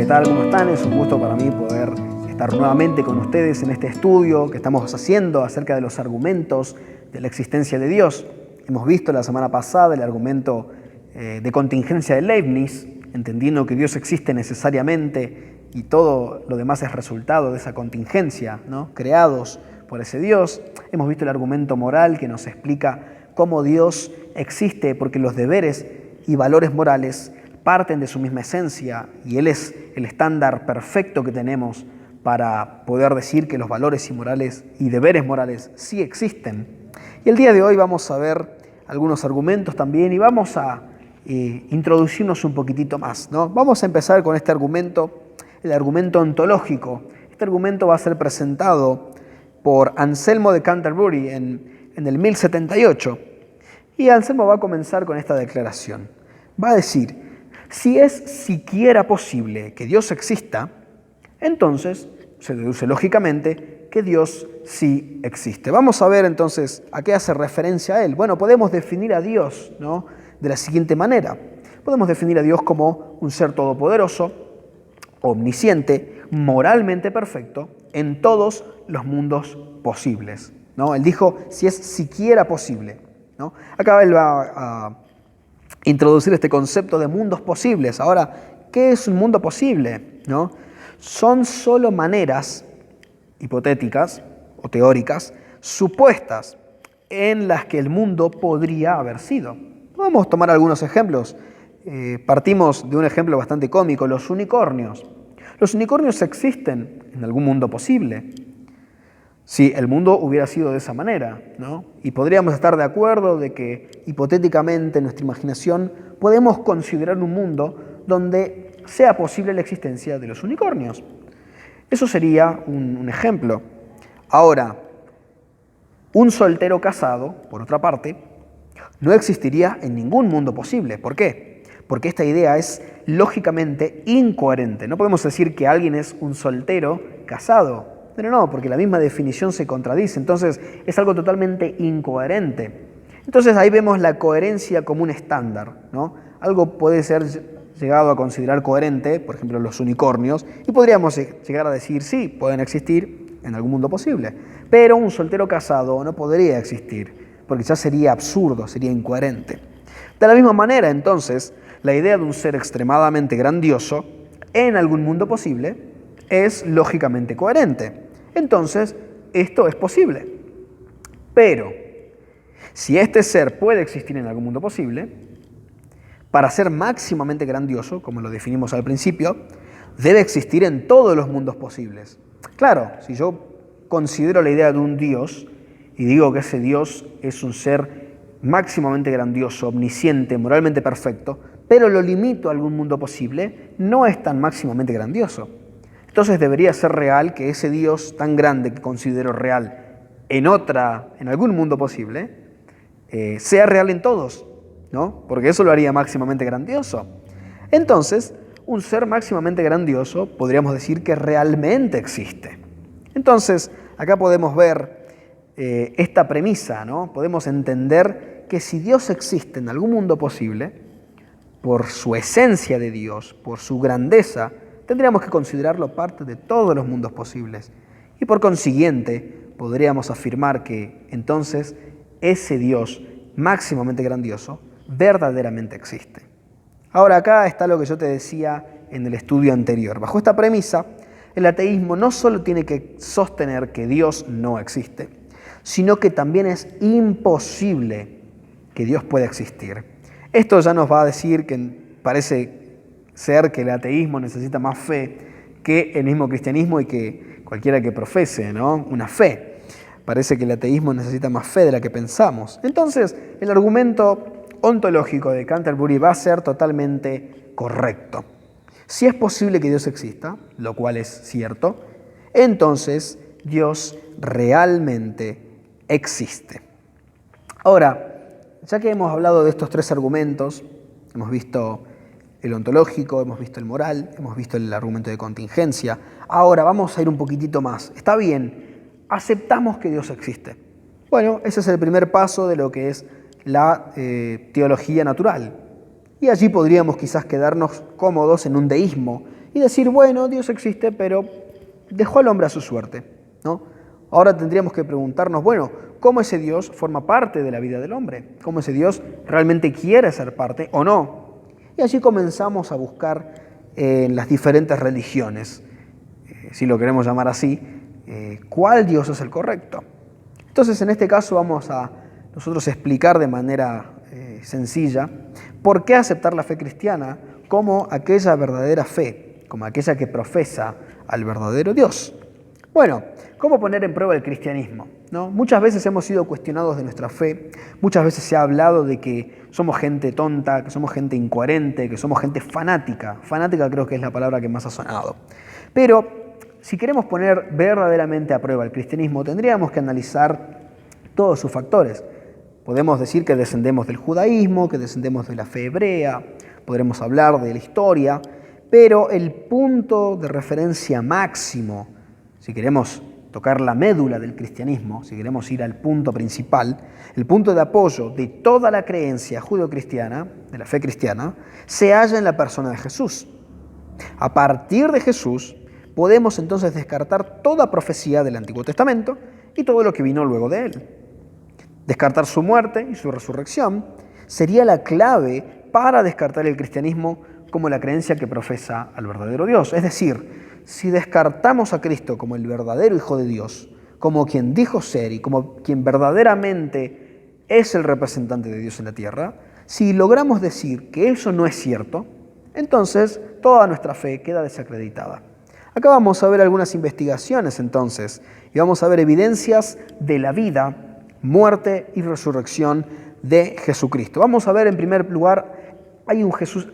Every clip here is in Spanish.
¿qué tal? ¿Cómo están? Es un gusto para mí poder estar nuevamente con ustedes en este estudio que estamos haciendo acerca de los argumentos de la existencia de Dios. Hemos visto la semana pasada el argumento de contingencia de Leibniz, entendiendo que Dios existe necesariamente y todo lo demás es resultado de esa contingencia, ¿no? Creados por ese Dios. Hemos visto el argumento moral que nos explica cómo Dios existe porque los deberes y valores morales parten de su misma esencia y Él es el estándar perfecto que tenemos para poder decir que los valores y morales y deberes morales sí existen. Y el día de hoy vamos a ver algunos argumentos también y vamos a introducirnos un poquitito más, ¿no? Vamos a empezar con este argumento, el argumento ontológico. Este argumento va a ser presentado por Anselmo de Canterbury en el 1078. Y Anselmo va a comenzar con esta declaración. Va a decir: si es siquiera posible que Dios exista, entonces se deduce lógicamente que Dios sí existe. Vamos a ver entonces a qué hace referencia a Él. Bueno, podemos definir a Dios, ¿no?, de la siguiente manera. Podemos definir a Dios como un ser todopoderoso, omnisciente, moralmente perfecto en todos los mundos posibles, ¿no? Él dijo, si es siquiera posible, ¿no? Acá él va a introducir este concepto de mundos posibles. Ahora, ¿qué es un mundo posible? ¿No? Son solo maneras hipotéticas o teóricas supuestas en las que el mundo podría haber sido. Vamos a tomar algunos ejemplos. Partimos de un ejemplo bastante cómico, los unicornios. Los unicornios existen en algún mundo posible. Si el mundo hubiera sido de esa manera, ¿no? Y podríamos estar de acuerdo de que hipotéticamente en nuestra imaginación podemos considerar un mundo donde sea posible la existencia de los unicornios. Eso sería un ejemplo. Ahora, un soltero casado, por otra parte, no existiría en ningún mundo posible. ¿Por qué? Porque esta idea es lógicamente incoherente. No podemos decir que alguien es un soltero casado. No, porque la misma definición se contradice, entonces es algo totalmente incoherente. Entonces ahí vemos la coherencia como un estándar, ¿no? Algo puede ser llegado a considerar coherente, por ejemplo los unicornios, y podríamos llegar a decir, sí, pueden existir en algún mundo posible, pero un soltero casado no podría existir, porque ya sería absurdo, sería incoherente. De la misma manera, entonces, la idea de un ser extremadamente grandioso en algún mundo posible es lógicamente coherente. Entonces, esto es posible. Pero, si este ser puede existir en algún mundo posible, para ser máximamente grandioso, como lo definimos al principio, debe existir en todos los mundos posibles. Claro, si yo considero la idea de un Dios y digo que ese Dios es un ser máximamente grandioso, omnisciente, moralmente perfecto, pero lo limito a algún mundo posible, no es tan máximamente grandioso. Entonces debería ser real que ese Dios tan grande que considero real en algún mundo posible, sea real en todos, ¿no? Porque eso lo haría máximamente grandioso. Entonces, un ser máximamente grandioso podríamos decir que realmente existe. Entonces, acá podemos ver esta premisa, ¿no? Podemos entender que si Dios existe en algún mundo posible, por su esencia de Dios, por su grandeza, tendríamos que considerarlo parte de todos los mundos posibles. Y por consiguiente, podríamos afirmar que entonces ese Dios máximamente grandioso verdaderamente existe. Ahora acá está lo que yo te decía en el estudio anterior. Bajo esta premisa, el ateísmo no solo tiene que sostener que Dios no existe, sino que también es imposible que Dios pueda existir. Esto ya nos va a decir que parece ser que el ateísmo necesita más fe que el mismo cristianismo y que cualquiera que profese, ¿no?, una fe. Parece que el ateísmo necesita más fe de la que pensamos. Entonces, el argumento ontológico de Canterbury va a ser totalmente correcto. Si es posible que Dios exista, lo cual es cierto, entonces Dios realmente existe. Ahora, ya que hemos hablado de estos tres argumentos, hemos visto el ontológico, hemos visto el moral, hemos visto el argumento de contingencia. Ahora vamos a ir un poquitito más. Está bien, aceptamos que Dios existe. Bueno, ese es el primer paso de lo que es la teología natural. Y allí podríamos quizás quedarnos cómodos en un deísmo y decir, bueno, Dios existe, pero dejó al hombre a su suerte, ¿no? Ahora tendríamos que preguntarnos, bueno, ¿cómo ese Dios forma parte de la vida del hombre? ¿Cómo ese Dios realmente quiere ser parte o no? Y allí comenzamos a buscar en las diferentes religiones, si lo queremos llamar así, cuál Dios es el correcto. Entonces, en este caso vamos a nosotros explicar de manera sencilla por qué aceptar la fe cristiana como aquella verdadera fe, como aquella que profesa al verdadero Dios. Bueno, ¿cómo poner en prueba el cristianismo? ¿No? Muchas veces hemos sido cuestionados de nuestra fe, muchas veces se ha hablado de que somos gente tonta, que somos gente incoherente, que somos gente fanática. Fanática creo que es la palabra que más ha sonado. Pero si queremos poner verdaderamente a prueba el cristianismo, tendríamos que analizar todos sus factores. Podemos decir que descendemos del judaísmo, que descendemos de la fe hebrea, podremos hablar de la historia, pero el punto de referencia máximo, si queremos tocar la médula del cristianismo, si queremos ir al punto principal, el punto de apoyo de toda la creencia judeocristiana, de la fe cristiana, se halla en la persona de Jesús. A partir de Jesús, podemos entonces descartar toda profecía del Antiguo Testamento y todo lo que vino luego de él. Descartar su muerte y su resurrección sería la clave para descartar el cristianismo como la creencia que profesa al verdadero Dios. Es decir, si descartamos a Cristo como el verdadero Hijo de Dios, como quien dijo ser y como quien verdaderamente es el representante de Dios en la tierra, si logramos decir que eso no es cierto, entonces toda nuestra fe queda desacreditada. Acá vamos a ver algunas investigaciones entonces y vamos a ver evidencias de la vida, muerte y resurrección de Jesucristo. Vamos a ver en primer lugar, hay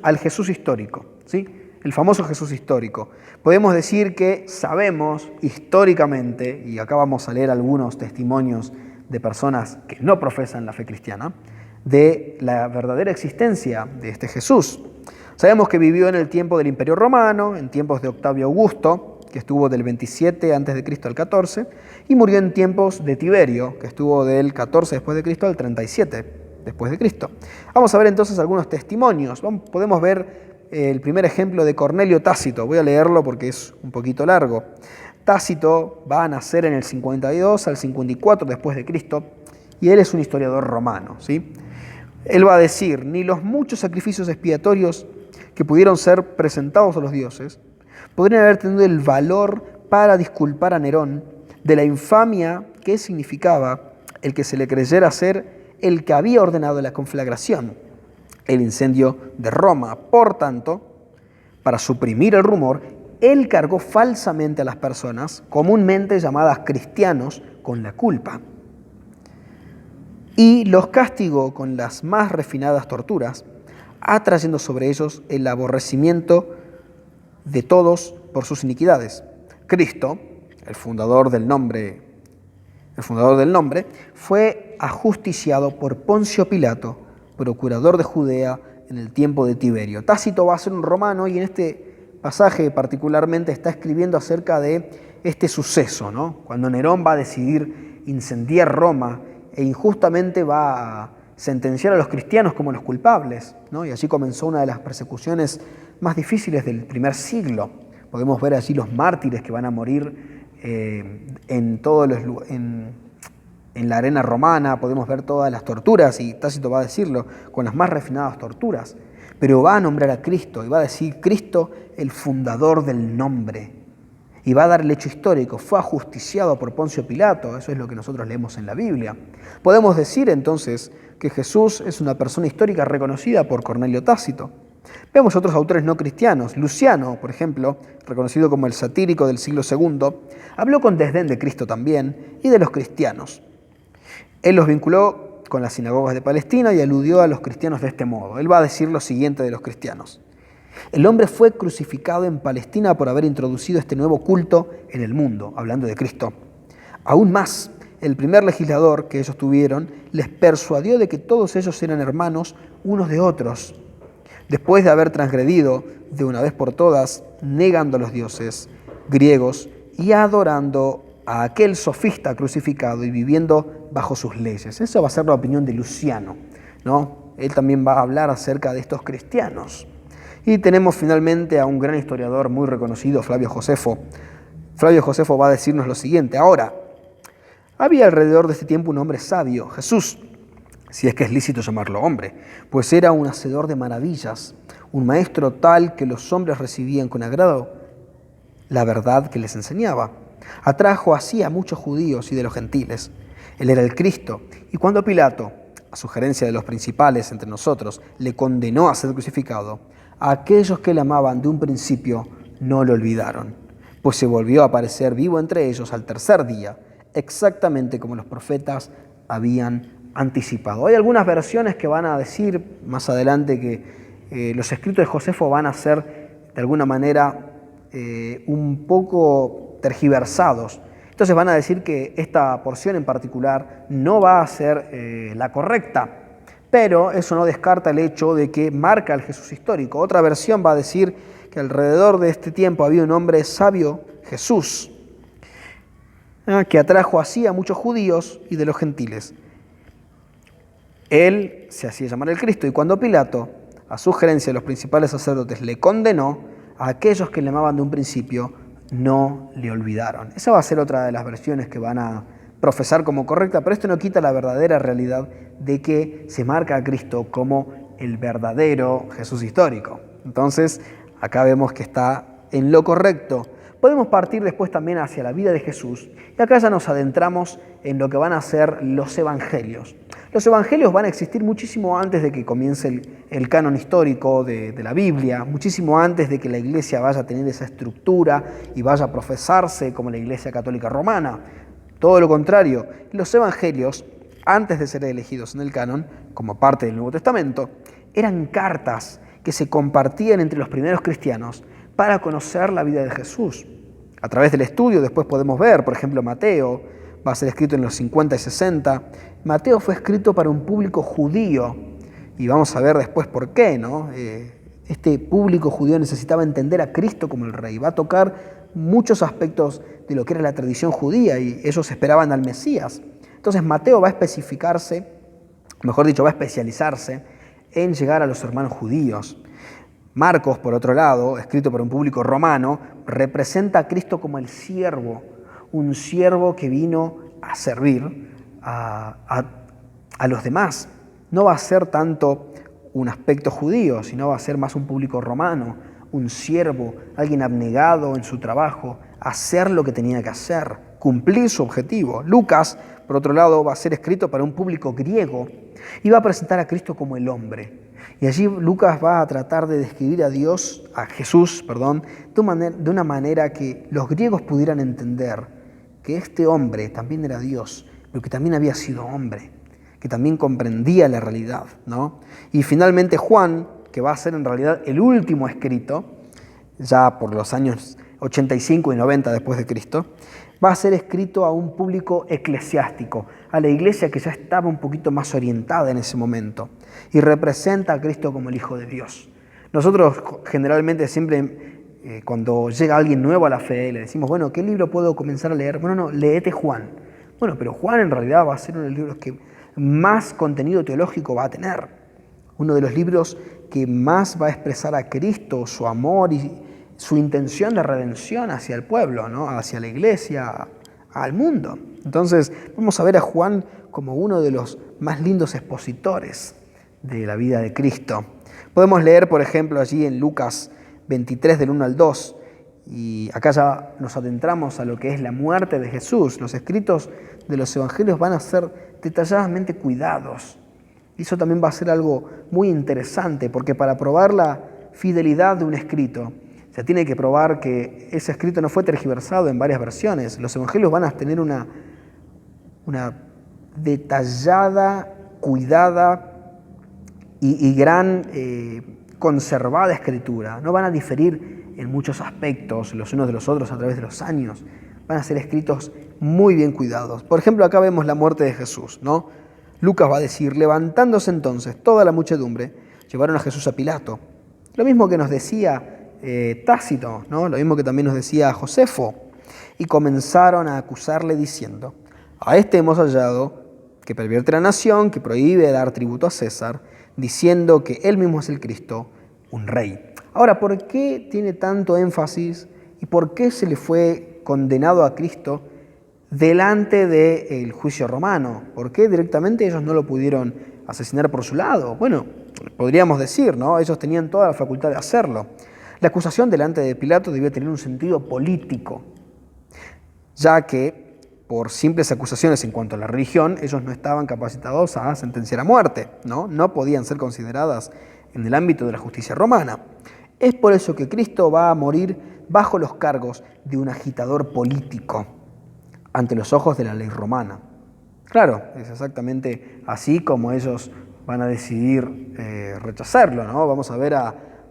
al Jesús histórico, ¿sí? El famoso Jesús histórico. Podemos decir que sabemos históricamente, y acá vamos a leer algunos testimonios de personas que no profesan la fe cristiana, de la verdadera existencia de este Jesús. Sabemos que vivió en el tiempo del Imperio Romano, en tiempos de Octavio Augusto, que estuvo del 27 a.C. al 14, y murió en tiempos de Tiberio, que estuvo del 14 después de Cristo al 37 después de Cristo. Vamos a ver entonces algunos testimonios. Podemos ver el primer ejemplo de Cornelio Tácito. Voy a leerlo porque es un poquito largo. Tácito va a nacer en el 52 al 54 después de Cristo y él es un historiador romano, ¿sí? Él va a decir, ni los muchos sacrificios expiatorios que pudieron ser presentados a los dioses podrían haber tenido el valor para disculpar a Nerón de la infamia que significaba el que se le creyera ser el que había ordenado la conflagración, el incendio de Roma. Por tanto, para suprimir el rumor, él cargó falsamente a las personas, comúnmente llamadas cristianos, con la culpa, y los castigó con las más refinadas torturas, atrayendo sobre ellos el aborrecimiento de todos por sus iniquidades. Cristo, el fundador del nombre, fue ajusticiado por Poncio Pilato, procurador de Judea en el tiempo de Tiberio. Tácito va a ser un romano y en este pasaje particularmente está escribiendo acerca de este suceso, ¿no? Cuando Nerón va a decidir incendiar Roma e injustamente va a sentenciar a los cristianos como los culpables, ¿no? Y allí comenzó una de las persecuciones más difíciles del primer siglo. Podemos ver allí los mártires que van a morir en la arena romana, podemos ver todas las torturas, y Tácito va a decirlo, con las más refinadas torturas, pero va a nombrar a Cristo y va a decir Cristo el fundador del nombre, y va a dar el hecho histórico, fue ajusticiado por Poncio Pilato, eso es lo que nosotros leemos en la Biblia. Podemos decir entonces que Jesús es una persona histórica reconocida por Cornelio Tácito. Vemos otros autores no cristianos. Luciano, por ejemplo, reconocido como el satírico del siglo II, habló con desdén de Cristo también y de los cristianos. Él los vinculó con las sinagogas de Palestina y aludió a los cristianos de este modo. Él va a decir lo siguiente de los cristianos. El hombre fue crucificado en Palestina por haber introducido este nuevo culto en el mundo, hablando de Cristo. Aún más, el primer legislador que ellos tuvieron les persuadió de que todos ellos eran hermanos unos de otros. Después de haber transgredido de una vez por todas, negando a los dioses griegos y adorando a aquel sofista crucificado y viviendo bajo sus leyes. Esa va a ser la opinión de Luciano, ¿no? Él también va a hablar acerca de estos cristianos. Y tenemos finalmente a un gran historiador muy reconocido, Flavio Josefo. Flavio Josefo va a decirnos lo siguiente: ahora, había alrededor de este tiempo un hombre sabio, Jesús, si es que es lícito llamarlo hombre, pues era un hacedor de maravillas, un maestro tal que los hombres recibían con agrado la verdad que les enseñaba. Atrajo así a muchos judíos y de los gentiles. Él era el Cristo, y cuando Pilato, a sugerencia de los principales entre nosotros, le condenó a ser crucificado, a aquellos que le amaban de un principio no lo olvidaron, pues se volvió a aparecer vivo entre ellos al tercer día, exactamente como los profetas habían anticipado. Hay algunas versiones que van a decir más adelante que los escritos de Josefo van a ser de alguna manera un poco tergiversados. Entonces van a decir que esta porción en particular no va a ser la correcta, pero eso no descarta el hecho de que marca el Jesús histórico. Otra versión va a decir que alrededor de este tiempo había un hombre sabio, Jesús, que atrajo así a muchos judíos y de los gentiles. Él se hacía llamar el Cristo, y cuando Pilato, a sugerencia de los principales sacerdotes, le condenó, a aquellos que le amaban de un principio no le olvidaron. Esa va a ser otra de las versiones que van a profesar como correcta, pero esto no quita la verdadera realidad de que se marca a Cristo como el verdadero Jesús histórico. Entonces, acá vemos que está en lo correcto. Podemos partir después también hacia la vida de Jesús, y acá ya nos adentramos en lo que van a ser los evangelios. Los evangelios van a existir muchísimo antes de que comience el canon histórico de la Biblia, muchísimo antes de que la Iglesia vaya a tener esa estructura y vaya a profesarse como la Iglesia Católica Romana. Todo lo contrario, los evangelios, antes de ser elegidos en el canon, como parte del Nuevo Testamento, eran cartas que se compartían entre los primeros cristianos para conocer la vida de Jesús. A través del estudio después podemos ver, por ejemplo, Mateo, va a ser escrito en los 50 y 60. Mateo fue escrito para un público judío, y vamos a ver después por qué, ¿no? Este público judío necesitaba entender a Cristo como el Rey. Va a tocar muchos aspectos de lo que era la tradición judía, y ellos esperaban al Mesías. Entonces Mateo va a especificarse, mejor dicho, va a especializarse en llegar a los hermanos judíos. Marcos, por otro lado, escrito para un público romano, representa a Cristo como el siervo, un siervo que vino a servir a los demás. No va a ser tanto un aspecto judío, sino va a ser más un público romano, un siervo, alguien abnegado en su trabajo, hacer lo que tenía que hacer, cumplir su objetivo. Lucas, por otro lado, va a ser escrito para un público griego y va a presentar a Cristo como el hombre. Y allí Lucas va a tratar de describir a Jesús, de una manera que los griegos pudieran entender que este hombre también era Dios, pero que también había sido hombre, que también comprendía la realidad, ¿no? Y finalmente Juan, que va a ser en realidad el último escrito, ya por los años 85 y 90 después de Cristo, va a ser escrito a un público eclesiástico, a la iglesia que ya estaba un poquito más orientada en ese momento, y representa a Cristo como el Hijo de Dios. Nosotros generalmente siempre, cuando llega alguien nuevo a la fe, le decimos, bueno, ¿qué libro puedo comenzar a leer? Bueno, no, léete Juan. Bueno, pero Juan en realidad va a ser uno de los libros que más contenido teológico va a tener, uno de los libros que más va a expresar a Cristo, su amor y su intención de redención hacia el pueblo, ¿no? Hacia la iglesia, al mundo. Entonces, vamos a ver a Juan como uno de los más lindos expositores de la vida de Cristo. Podemos leer, por ejemplo, allí en Lucas 23, del 1 al 2, y acá ya nos adentramos a lo que es la muerte de Jesús. Los escritos de los evangelios van a ser detalladamente cuidados. Y eso también va a ser algo muy interesante, porque para probar la fidelidad de un escrito, se tiene que probar que ese escrito no fue tergiversado en varias versiones. Los evangelios van a tener una detallada, cuidada y gran conservada escritura. No van a diferir en muchos aspectos los unos de los otros a través de los años. Van a ser escritos muy bien cuidados. Por ejemplo, acá vemos la muerte de Jesús, ¿no? Lucas va a decir, levantándose entonces toda la muchedumbre, llevaron a Jesús a Pilato. Lo mismo que nos decía Tácito, ¿no? Lo mismo que también nos decía Josefo, y comenzaron a acusarle diciendo, a este hemos hallado que pervierte la nación, que prohíbe dar tributo a César, diciendo que él mismo es el Cristo, un rey. Ahora, ¿por qué tiene tanto énfasis y por qué se le fue condenado a Cristo delante del juicio romano? ¿Por qué directamente ellos no lo pudieron asesinar por su lado? Bueno, podríamos decir, ¿no? Ellos tenían toda la facultad de hacerlo. La acusación delante de Pilato debía tener un sentido político, ya que por simples acusaciones en cuanto a la religión, ellos no estaban capacitados a sentenciar a muerte, ¿no? No podían ser consideradas en el ámbito de la justicia romana. Es por eso que Cristo va a morir bajo los cargos de un agitador político ante los ojos de la ley romana. Claro, es exactamente así como ellos van a decidir rechazarlo, ¿no? Vamos a ver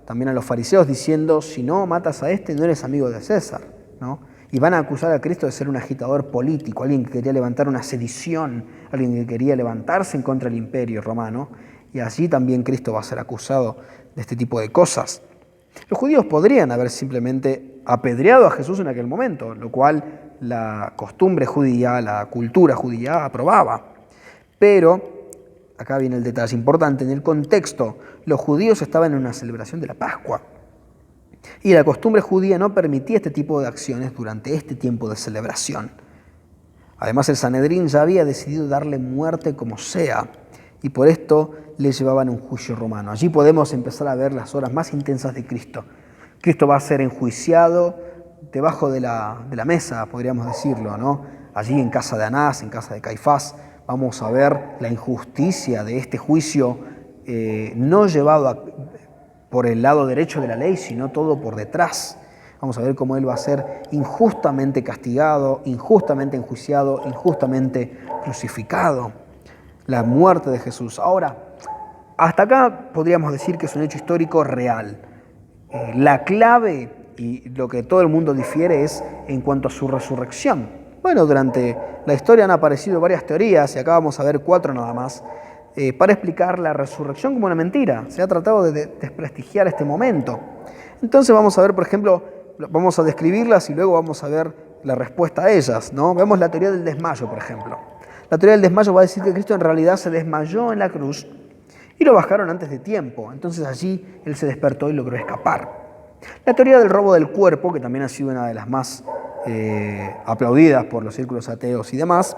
también a los fariseos diciendo, si no matas a este, no eres amigo de César, ¿no? Y van a acusar a Cristo de ser un agitador político, alguien que quería levantar una sedición, alguien que quería levantarse en contra del imperio romano, y allí también Cristo va a ser acusado de este tipo de cosas. Los judíos podrían haber simplemente apedreado a Jesús en aquel momento, lo cual la costumbre judía, la cultura judía aprobaba. Pero, acá viene el detalle importante, en el contexto, los judíos estaban en una celebración de la Pascua. Y la costumbre judía no permitía este tipo de acciones durante este tiempo de celebración. Además, el Sanedrín ya había decidido darle muerte como sea, y por esto le llevaban a un juicio romano. Allí podemos empezar a ver las horas más intensas de Cristo. Cristo va a ser enjuiciado debajo de la mesa, podríamos decirlo, ¿no? Allí en casa de Anás, en casa de Caifás, vamos a ver la injusticia de este juicio, no llevado por el lado derecho de la ley, sino todo por detrás. Vamos a ver cómo Él va a ser injustamente castigado, injustamente enjuiciado, injustamente crucificado. La muerte de Jesús. Ahora, hasta acá podríamos decir que es un hecho histórico real. La clave y lo que todo el mundo difiere es en cuanto a su resurrección. Bueno, durante la historia han aparecido varias teorías, y acá vamos a ver 4 nada más, para explicar la resurrección como una mentira. Se ha tratado de desprestigiar este momento. Entonces vamos a ver, por ejemplo, vamos a describirlas y luego vamos a ver la respuesta a ellas, ¿no? Vemos la teoría del desmayo, por ejemplo. La teoría del desmayo va a decir que Cristo en realidad se desmayó en la cruz y lo bajaron antes de tiempo. Entonces allí Él se despertó y logró escapar. La teoría del robo del cuerpo, que también ha sido una de las más aplaudidas por los círculos ateos y demás,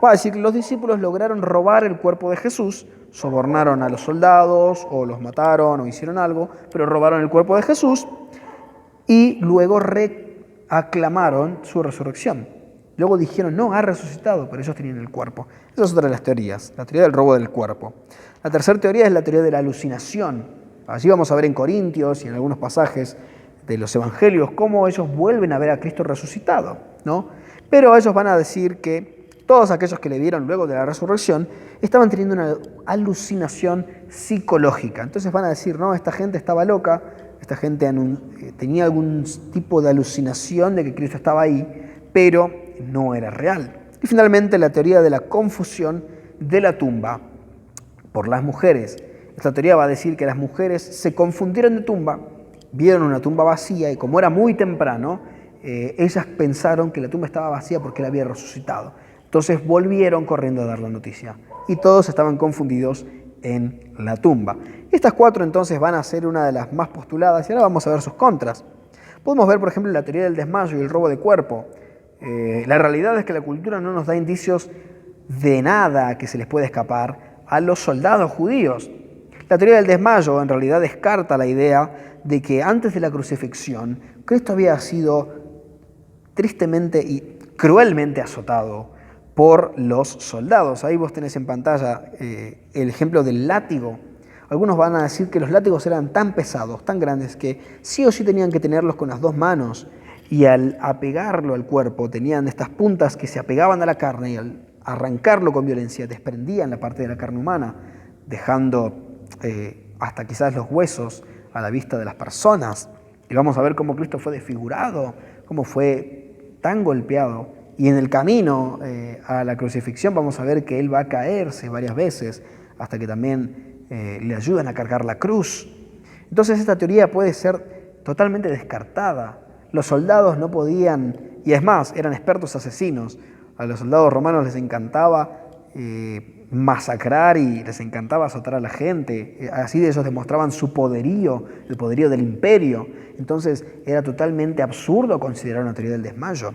va a decir que los discípulos lograron robar el cuerpo de Jesús, sobornaron a los soldados o los mataron o hicieron algo, pero robaron el cuerpo de Jesús y luego reaclamaron su resurrección. Luego dijeron, no, ha resucitado, pero ellos tenían el cuerpo. Esa es otra de las teorías, la teoría del robo del cuerpo. La tercera teoría es la teoría de la alucinación. Allí vamos a ver en Corintios y en algunos pasajes de los evangelios cómo ellos vuelven a ver a Cristo resucitado, ¿no? Pero ellos van a decir que todos aquellos que le vieron luego de la resurrección estaban teniendo una alucinación psicológica. Entonces van a decir, no, esta gente estaba loca, esta gente tenía algún tipo de alucinación de que Cristo estaba ahí, pero no era real. Y finalmente la teoría de la confusión de la tumba por las mujeres. Esta teoría va a decir que las mujeres se confundieron de tumba, vieron una tumba vacía y como era muy temprano, ellas pensaron que la tumba estaba vacía porque Él había resucitado. Entonces volvieron corriendo a dar la noticia y todos estaban confundidos en la tumba. Estas 4 entonces van a ser una de las más postuladas y ahora vamos a ver sus contras. Podemos ver, por ejemplo, la teoría del desmayo y el robo de cuerpo. La realidad es que la cultura no nos da indicios de nada que se les pueda escapar a los soldados judíos. La teoría del desmayo en realidad descarta la idea de que antes de la crucifixión Cristo había sido tristemente y cruelmente azotado por los soldados. Ahí vos tenés en pantalla el ejemplo del látigo. Algunos van a decir que los látigos eran tan pesados, tan grandes, que sí o sí tenían que tenerlos con las 2 manos y al apegarlo al cuerpo tenían estas puntas que se apegaban a la carne y al arrancarlo con violencia desprendían la parte de la carne humana, dejando hasta quizás los huesos a la vista de las personas. Y vamos a ver cómo Cristo fue desfigurado, cómo fue tan golpeado. Y en el camino a la crucifixión vamos a ver que Él va a caerse varias veces hasta que también le ayudan a cargar la cruz. Entonces esta teoría puede ser totalmente descartada. Los soldados no podían, y es más, eran expertos asesinos. A los soldados romanos les encantaba masacrar y les encantaba azotar a la gente. Así de ellos demostraban su poderío, el poderío del imperio. Entonces era totalmente absurdo considerar una teoría del desmayo.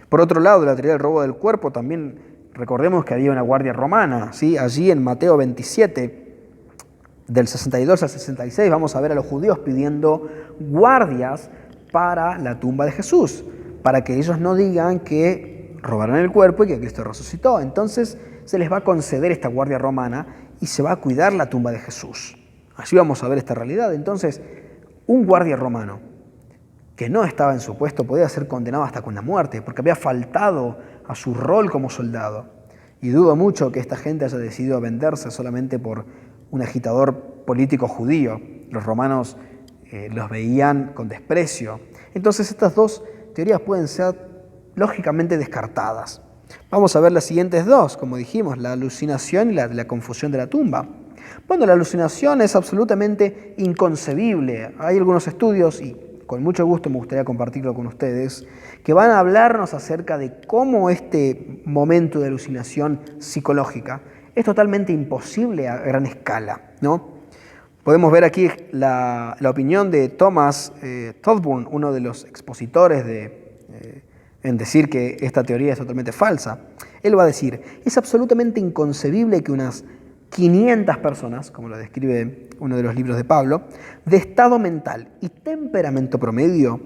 Por otro lado, la teoría del robo del cuerpo también, recordemos que había una guardia romana, ¿sí? Allí en Mateo 27, del 62 al 66, vamos a ver a los judíos pidiendo guardias para la tumba de Jesús, para que ellos no digan que robaron el cuerpo y que Cristo resucitó. Entonces se les va a conceder esta guardia romana y se va a cuidar la tumba de Jesús. Así vamos a ver esta realidad. Entonces, un guardia romano que no estaba en su puesto podía ser condenado hasta con la muerte, porque había faltado a su rol como soldado. Y dudo mucho que esta gente haya decidido venderse solamente por un agitador político judío. Los romanos los veían con desprecio. Entonces estas dos teorías pueden ser lógicamente descartadas. Vamos a ver las siguientes dos, como dijimos, la alucinación y la confusión de la tumba. Bueno, la alucinación es absolutamente inconcebible. Hay algunos estudios, y con mucho gusto me gustaría compartirlo con ustedes, que van a hablarnos acerca de cómo este momento de alucinación psicológica es totalmente imposible a gran escala, ¿no? Podemos ver aquí la opinión de Thomas Todburn, uno de los expositores en decir que esta teoría es totalmente falsa. Él va a decir, es absolutamente inconcebible que unas 500 personas, como lo describe uno de los libros de Pablo, de estado mental y temperamento promedio,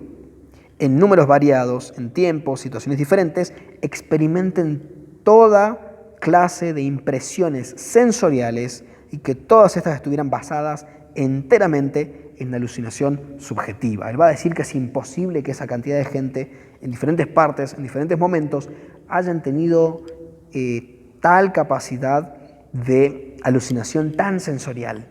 en números variados, en tiempos, situaciones diferentes, experimenten toda clase de impresiones sensoriales y que todas estas estuvieran basadas enteramente en la alucinación subjetiva. Él va a decir que es imposible que esa cantidad de gente en diferentes partes, en diferentes momentos, hayan tenido tal capacidad de alucinación tan sensorial.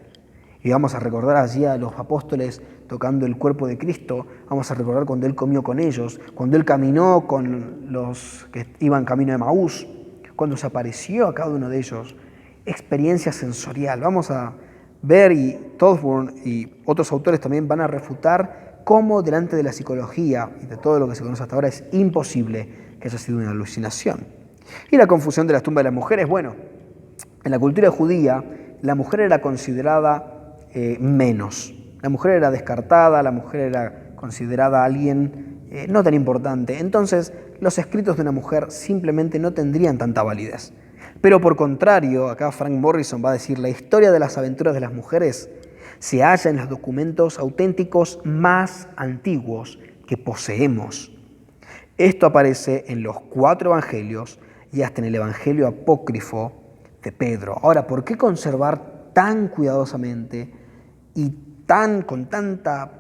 Y vamos a recordar allí a los apóstoles tocando el cuerpo de Cristo, vamos a recordar cuando Él comió con ellos, cuando Él caminó con los que iban camino de Maús, cuando se apareció a cada uno de ellos, experiencia sensorial. Vamos a ver, y Todburn y otros autores también van a refutar cómo delante de la psicología y de todo lo que se conoce hasta ahora es imposible que haya sido una alucinación. Y la confusión de las tumbas de las mujeres, bueno, en la cultura judía la mujer era considerada menos. La mujer era descartada, la mujer era considerada alguien no tan importante. Entonces, los escritos de una mujer simplemente no tendrían tanta validez. Pero por contrario, acá Frank Morrison va a decir, la historia de las aventuras de las mujeres se halla en los documentos auténticos más antiguos que poseemos. Esto aparece en los 4 evangelios y hasta en el evangelio apócrifo de Pedro. Ahora, ¿por qué conservar tan cuidadosamente y con tanta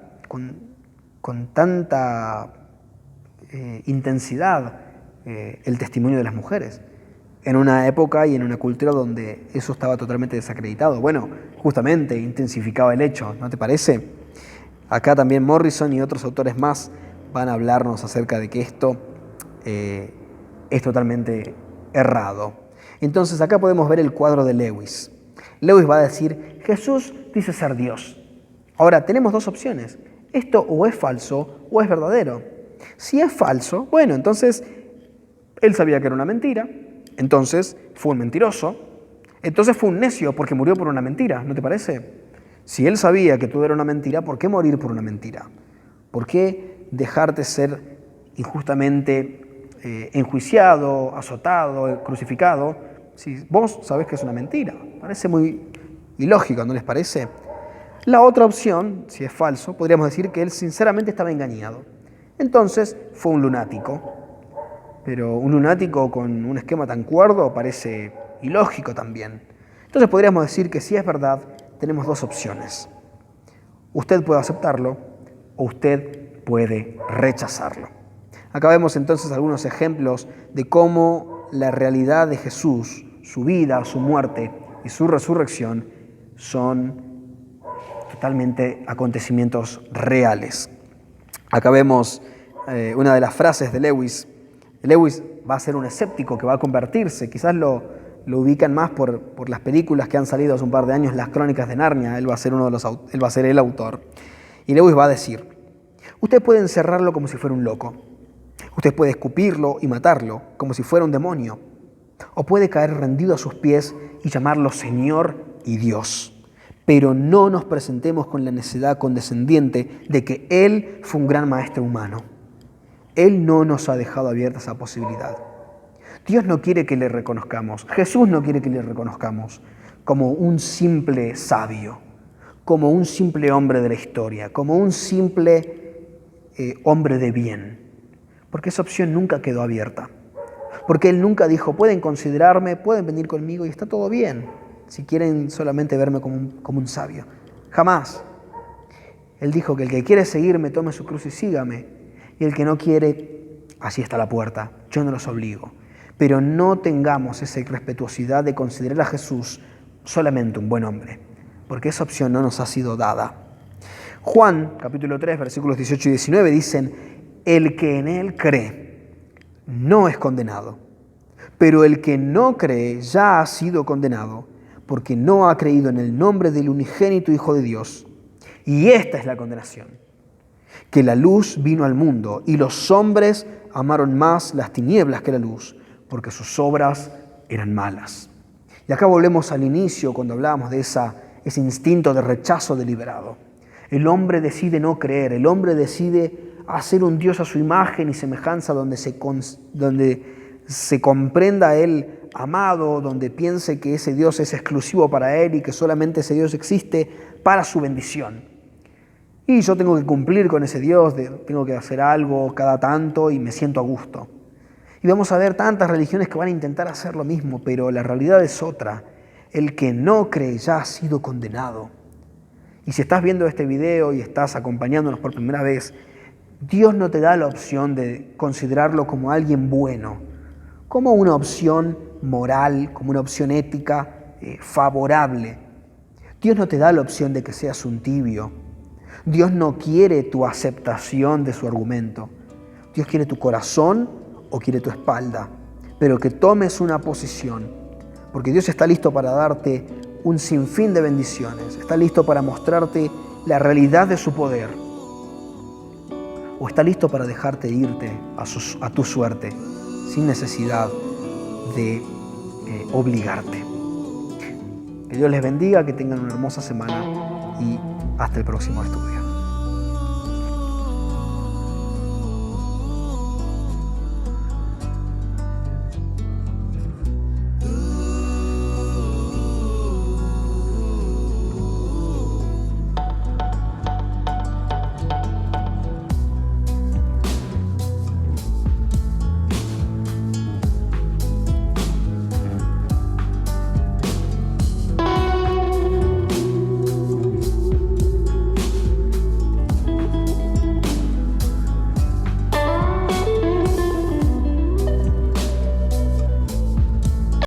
intensidad el testimonio de las mujeres en una época y en una cultura donde eso estaba totalmente desacreditado? Bueno, justamente intensificaba el hecho, ¿no te parece? Acá también Morrison y otros autores más van a hablarnos acerca de que esto es totalmente errado. Entonces acá podemos ver el cuadro de Lewis. Lewis va a decir, Jesús dice ser Dios. Ahora, tenemos dos opciones. Esto o es falso o es verdadero. Si es falso, bueno, entonces él sabía que era una mentira, entonces fue un mentiroso, entonces fue un necio porque murió por una mentira, ¿no te parece? Si él sabía que todo era una mentira, ¿por qué morir por una mentira? ¿Por qué dejarte ser injustamente enjuiciado, azotado, crucificado, si vos sabés que es una mentira? Parece muy ilógico, ¿no les parece? La otra opción, si es falso, podríamos decir que él sinceramente estaba engañado. Entonces fue un lunático. Pero un lunático con un esquema tan cuerdo parece ilógico también. Entonces podríamos decir que si es verdad, tenemos dos opciones. Usted puede aceptarlo o usted puede rechazarlo. Acá vemos entonces algunos ejemplos de cómo la realidad de Jesús, su vida, su muerte y su resurrección son totalmente acontecimientos reales. Acá vemos una de las frases de Lewis. Lewis va a ser un escéptico que va a convertirse, quizás lo ubican más por las películas que han salido hace un par de años, las Crónicas de Narnia, él va a ser el autor. Y Lewis va a decir, usted puede encerrarlo como si fuera un loco, usted puede escupirlo y matarlo como si fuera un demonio, O puede caer rendido a sus pies y llamarlo Señor y Dios. Pero no nos presentemos con la necedad condescendiente de que Él fue un gran maestro humano. Él no nos ha dejado abierta esa posibilidad. Dios no quiere que le reconozcamos, Jesús no quiere que le reconozcamos como un simple sabio, como un simple hombre de la historia, como un simple hombre de bien. Porque esa opción nunca quedó abierta. Porque Él nunca dijo, pueden considerarme, pueden venir conmigo y está todo bien, si quieren solamente verme como un sabio. Jamás. Él dijo que el que quiere seguirme tome su cruz y sígame. Y el que no quiere, así está la puerta, yo no los obligo. Pero no tengamos esa irrespetuosidad de considerar a Jesús solamente un buen hombre, porque esa opción no nos ha sido dada. Juan, capítulo 3, versículos 18 y 19 dicen, el que en Él cree no es condenado, pero el que no cree ya ha sido condenado, porque no ha creído en el nombre del unigénito Hijo de Dios. Y esta es la condenación, que la luz vino al mundo y los hombres amaron más las tinieblas que la luz, porque sus obras eran malas. Y acá volvemos al inicio cuando hablábamos de ese instinto de rechazo deliberado. El hombre decide no creer, el hombre decide hacer un Dios a su imagen y semejanza donde se comprenda a Él amado, donde piense que ese Dios es exclusivo para Él y que solamente ese Dios existe para su bendición. Y yo tengo que cumplir con ese Dios, tengo que hacer algo cada tanto y me siento a gusto. Y vamos a ver tantas religiones que van a intentar hacer lo mismo, pero la realidad es otra. El que no cree ya ha sido condenado. Y si estás viendo este video y estás acompañándonos por primera vez, Dios no te da la opción de considerarlo como alguien bueno, como una opción moral, como una opción ética favorable. Dios no te da la opción de que seas un tibio. Dios no quiere tu aceptación de su argumento. Dios quiere tu corazón o quiere tu espalda, pero que tomes una posición, porque Dios está listo para darte un sinfín de bendiciones, está listo para mostrarte la realidad de su poder, o está listo para dejarte irte a tu suerte, sin necesidad de obligarte. Que Dios les bendiga, que tengan una hermosa semana y hasta el próximo estudio.